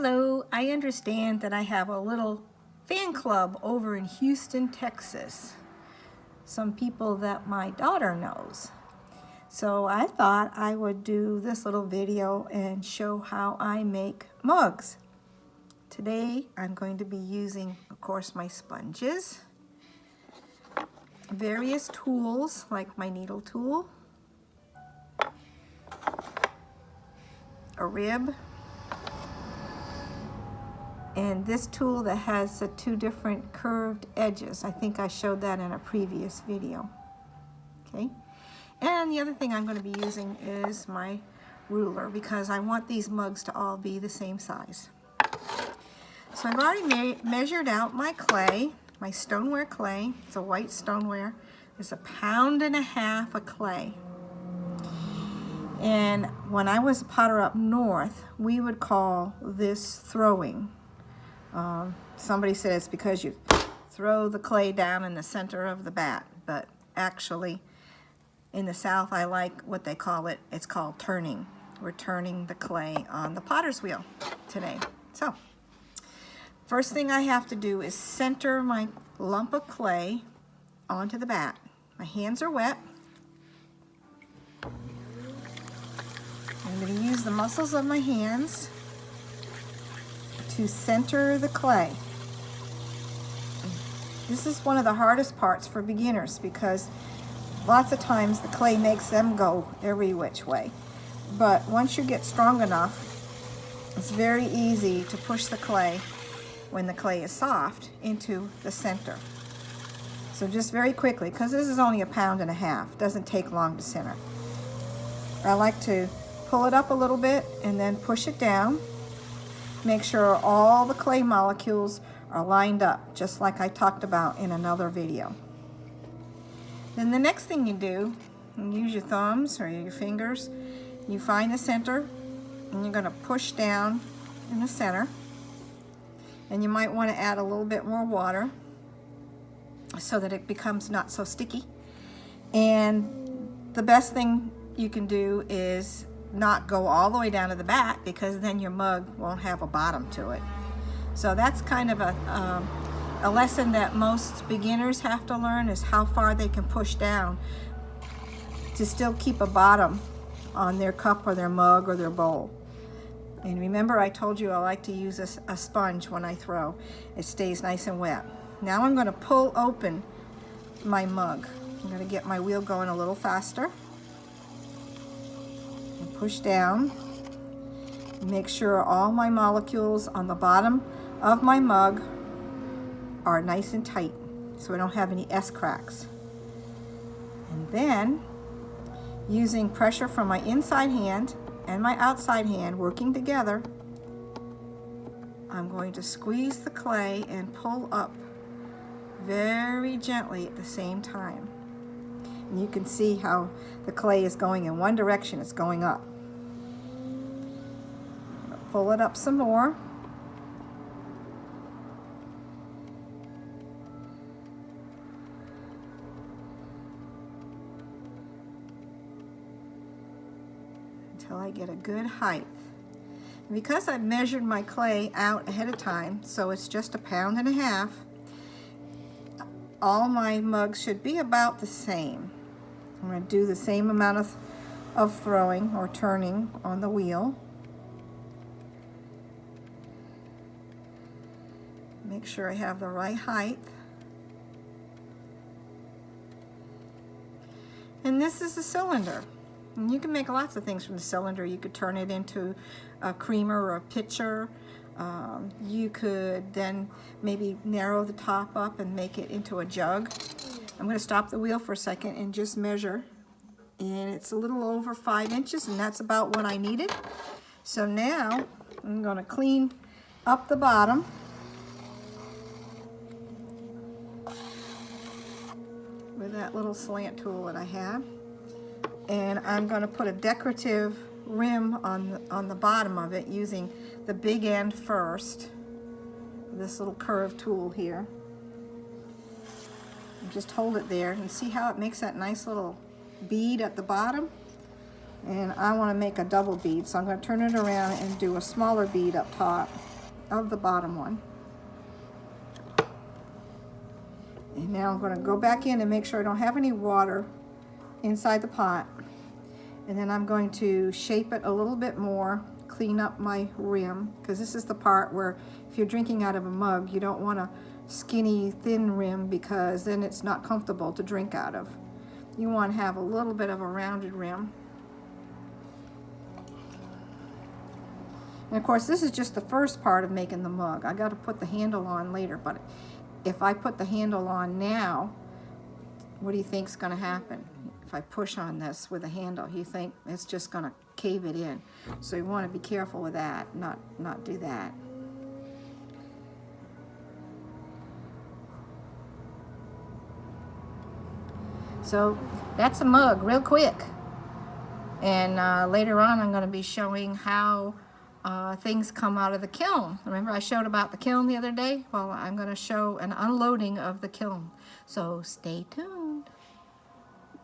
Hello, I understand that I have a little fan club over in Houston, Texas. Some people that my daughter knows. So I thought I would do this little video and show how I make mugs. Today I'm going to be using, of course, my sponges, various tools like my needle tool, a rib, and this tool that has the two different curved edges. I think I showed that in a previous video. Okay, and the other thing I'm going to be using is my ruler because I want these mugs to all be the same size. So I've already measured out my clay, my stoneware clay. It's a white stoneware. It's 1.5 pounds of clay. And when I was a potter up north, we would call this throwing. Somebody said it's because you throw the clay down in the center of the bat, but actually in the South I like what they call it. It's called turning. We're turning the clay on the potter's wheel today. So first thing I have to do is center my lump of clay onto the bat. My hands are wet. I'm going to use the muscles of my hands to center the clay. This is one of the hardest parts for beginners because lots of times the clay makes them go every which way. But once you get strong enough, it's very easy to push the clay, when the clay is soft, into the center. So just very quickly, because this is only 1.5 pounds, doesn't take long to center. I like to pull it up a little bit and then push it down. Make sure all the clay molecules are lined up, just like I talked about in another video. Then the next thing you do, you use your thumbs or your fingers, you find the center, and you're going to push down in the center. And you might want to add a little bit more water so that it becomes not so sticky. And the best thing you can do is not go all the way down to the bat, because then your mug won't have a bottom to it. So that's kind of a lesson that most beginners have to learn, is how far they can push down to still keep a bottom on their cup or their mug or their bowl. And remember, I told you I like to use a sponge when I throw. It stays nice and wet. Now I'm going to pull open my mug. I'm going to get my wheel going a little faster. And push down. Make sure all my molecules on the bottom of my mug are nice and tight, so I don't have any S cracks. And then, using pressure from my inside hand and my outside hand working together, I'm going to squeeze the clay and pull up very gently at the same time. And you can see how the clay is going in one direction, it's going up. Pull it up some more. Until I get a good height. And because I've measured my clay out ahead of time, so it's just 1.5 pounds, all my mugs should be about the same. I'm going to do the same amount of throwing or turning on the wheel. Make sure I have the right height. And this is a cylinder. And you can make lots of things from the cylinder. You could turn it into a creamer or a pitcher. You could then maybe narrow the top up and make it into a jug. I'm going to stop the wheel for a second and just measure. And it's a little over 5 inches, and that's about what I needed. So now I'm going to clean up the bottom. With that little slant tool that I have. And I'm going to put a decorative rim on the bottom of it using the big end first. This little curved tool here. And just hold it there and see how it makes that nice little bead at the bottom. And I want to make a double bead, so I'm going to turn it around and do a smaller bead up top. of the bottom one. And now I'm going to go back in and make sure I don't have any water inside the pot. And then I'm going to shape it a little bit more, clean up my rim, because this is the part where if you're drinking out of a mug, you don't want a skinny, thin rim, because then it's not comfortable to drink out of. You want to have a little bit of a rounded rim. And of course, this is just the first part of making the mug. I got to put the handle on later, but if I put the handle on now, what do you think's going to happen? If I push on this with a handle, you think it's just going to cave it in. So you want to be careful with that, not do that. So that's a mug, real quick. And later on, I'm going to be showing how things come out of the kiln. Remember I showed about the kiln the other day? Well, I'm going to show an unloading of the kiln. So stay tuned.